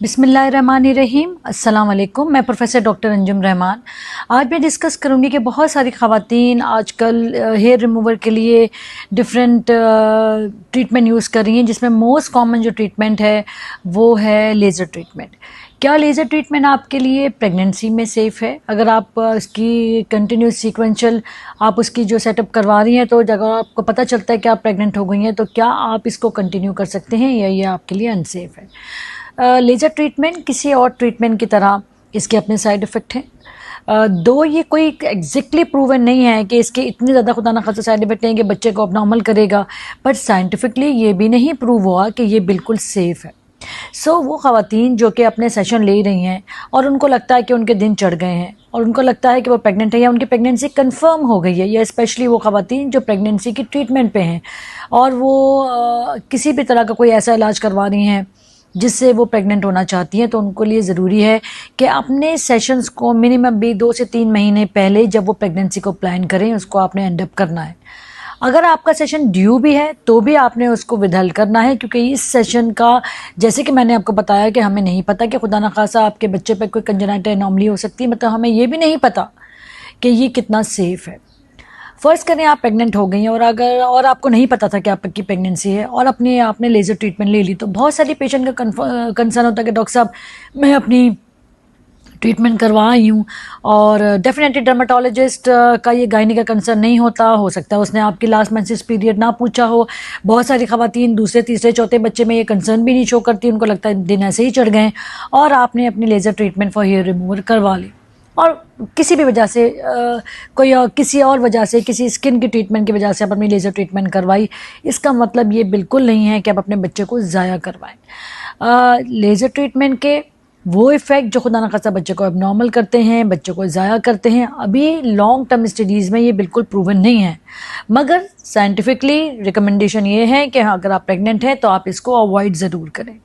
बिस्मिल्लाहिर्रहमानिर्रहीम। अस्सलाम वालेकुम। मैं प्रोफेसर डॉक्टर अंजुम रहमान। आज मैं डिस्कस करूंगी कि बहुत सारी ख़वातीन आजकल हेयर रिमूवर के लिए डिफरेंट ट्रीटमेंट यूज़ कर रही हैं, जिसमें मोस्ट कॉमन जो ट्रीटमेंट है वो है लेज़र ट्रीटमेंट। क्या लेज़र ट्रीटमेंट आपके लिए प्रेगनेंसी में सेफ़ है? अगर आप इसकी कंटिन्यूस सीक्वेंशियल आप उसकी जो सेटअप करवा रही हैं, तो जब आपको पता चलता है कि आप प्रेग्नेंट हो गई हैं, तो क्या आप इसको कंटिन्यू कर सकते हैं या ये आपके लिए अनसेफ़ है? लेज़र ट्रीटमेंट किसी और ट्रीटमेंट की तरह इसके अपने साइड इफ़ेक्ट हैं। दो ये कोई एग्जैक्टली प्रूवन नहीं है कि इसके इतने ज़्यादा खुदा न खासा साइड इफ़ेक्ट हैं कि बच्चे को अबनॉर्मल करेगा, बट साइंटिफिकली ये भी नहीं प्रूव हुआ कि ये बिल्कुल सेफ़ है। वो ख़वातीन जो कि अपने सेशन ले रही हैं और उनको लगता है कि उनके दिन चढ़ गए हैं और उनको लगता है कि वो प्रेग्नेंट है या उनकी प्रेगनेंसी कंफर्म हो गई है, या स्पेशली वो ख़वातीन जो प्रेगनेंसी की ट्रीटमेंट पे हैं और वो किसी भी तरह का कोई ऐसा इलाज करवा रही हैं जिससे वो प्रेग्नेंट होना चाहती हैं, तो उनको लिए ज़रूरी है कि अपने सेशंस को मिनिमम भी 2 से 3 महीने पहले जब वो प्रेगनेंसी को प्लान करें, उसको आपने एंड अप करना है। अगर आपका सेशन ड्यू भी है तो भी आपने उसको विदहल करना है, क्योंकि इस सेशन का, जैसे कि मैंने आपको बताया कि हमें नहीं पता कि खुदा न खासा आपके बच्चे पे कोई कंजेनाइटल एनोमली हो सकती है, मतलब हमें ये भी नहीं पता कि ये कितना सेफ़ है। फ़र्ज़ करें आप प्रेग्नेंट हो गई हैं और आपको नहीं पता था कि आपकी प्रेगनेंसी है और आपने लेज़र ट्रीटमेंट ले ली, तो बहुत सारी पेशेंट का कंसर्न होता है कि डॉक्टर साहब मैं अपनी ट्रीटमेंट करवा आई हूँ, और डेफिनेटली डर्माटोलॉजिस्ट का ये गायनी का कंसर्न नहीं होता। हो सकता है उसने आपकी लास्ट मेंसेस पीरियड ना पूछा हो। बहुत सारी ख़वातीन दूसरे तीसरे चौथे बच्चे में ये कंसर्न भी नहीं शो करती, उनको लगता है दिन ऐसे ही चढ़ गए और आपने अपनी laser treatment for hair remover करवा ली, और किसी भी वजह से किसी और वजह से, किसी स्किन की ट्रीटमेंट की वजह से आप अपनी लेज़र ट्रीटमेंट करवाई, इसका मतलब ये बिल्कुल नहीं है कि आप अपने बच्चे को ज़ाया करवाएं। लेज़र ट्रीटमेंट के वो इफ़ेक्ट जो खुदा न खासा बच्चे को एबनॉर्मल करते हैं, बच्चे को ज़ाया करते हैं, अभी लॉन्ग टर्म स्टडीज़ में ये बिल्कुल प्रूवन नहीं है, मगर साइंटिफिकली रिकमेंडेशन ये है कि हाँ, अगर आप प्रेग्नेंट हैं तो आप इसको अवॉइड ज़रूर करें,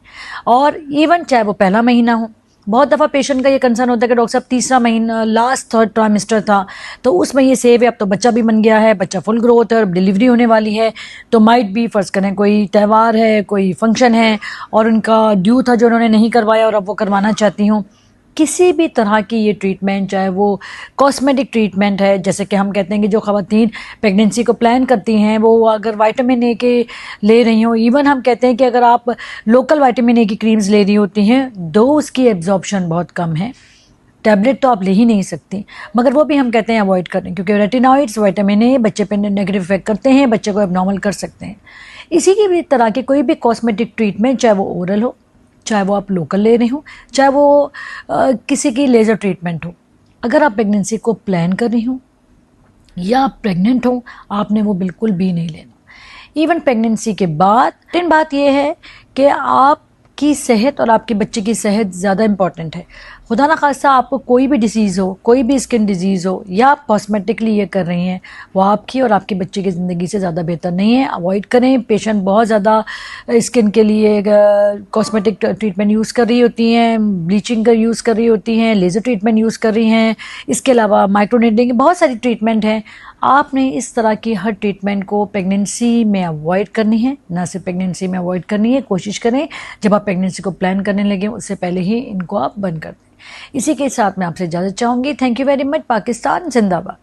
और इवन चाहे वो पहला महीना हो। बहुत दफ़ा पेशेंट का ये कंसर्न होता है कि डॉक्टर साहब तीसरा महीना, लास्ट 3rd ट्राइमेस्टर था, तो उसमें ये सेव है, अब तो बच्चा भी बन गया है, बच्चा फुल ग्रोथ है और डिलीवरी होने वाली है, तो माइट भी फ़र्ज़ करें कोई त्यौहार है, कोई फंक्शन है और उनका ड्यू था जो उन्होंने नहीं करवाया और अब वो करवाना चाहती हूँ। किसी भी तरह की ये ट्रीटमेंट, चाहे वो कॉस्मेटिक ट्रीटमेंट है, जैसे कि हम कहते हैं कि जो ख़वातीन प्रेगनेंसी को प्लान करती हैं वो अगर विटामिन ए के ले रही हों, इवन हम कहते हैं कि अगर आप लोकल विटामिन ए की क्रीम्स ले रही होती हैं, दो उसकी एब्जॉर्प्शन बहुत कम है, टैबलेट तो आप ले ही नहीं सकती, मगर वो भी हम कहते हैं अवॉइड करें, क्योंकि रेटिनॉइड्स, विटामिन ए बच्चे पे नेगेटिव इफेक्ट करते हैं, बच्चे को एबनॉर्मल कर सकते हैं। इसी की भी तरह के कोई भी कॉस्मेटिक ट्रीटमेंट, चाहे वो ओरल हो, चाहे वो आप लोकल ले रही हो, चाहे वो किसी की लेज़र ट्रीटमेंट हो, अगर आप प्रेगनेंसी को प्लान कर रही हो या आप प्रेग्नेंट हो, आपने वो बिल्कुल भी नहीं लेना। इवन प्रेगनेंसी के बाद दिन बात यह है कि आपकी सेहत और आपके बच्चे की सेहत ज़्यादा इंपॉर्टेंट है। खुदा ना खास्ता आपको कोई भी डिसीज़ हो, कोई भी स्किन डिजीज़ हो, या आप कॉस्मेटिकली ये कर रही हैं, वो आपकी और आपके बच्चे की ज़िंदगी से ज़्यादा बेहतर नहीं है। अवॉइड करें। पेशेंट बहुत ज़्यादा स्किन के लिए कॉस्मेटिक ट्रीटमेंट यूज़ कर रही होती हैं, ब्लीचिंग का यूज़ कर रही होती हैं, लेज़र ट्रीटमेंट यूज़ कर रही हैं, इसके अलावा माइक्रोनेडलिंग, बहुत सारी ट्रीटमेंट हैं। आपने इस तरह की हर ट्रीटमेंट को प्रेगनेंसी में अवॉइड करनी है, ना सिर्फ प्रेगनेंसी में अवॉइड करनी है, कोशिश करें जब आप प्रेगनेंसी को प्लान करने लगे उससे पहले ही इनको आप बंद कर दें। इसी के साथ मैं आपसे इजाज़त चाहूँगी। Thank you very much. Pakistan जिंदाबाद।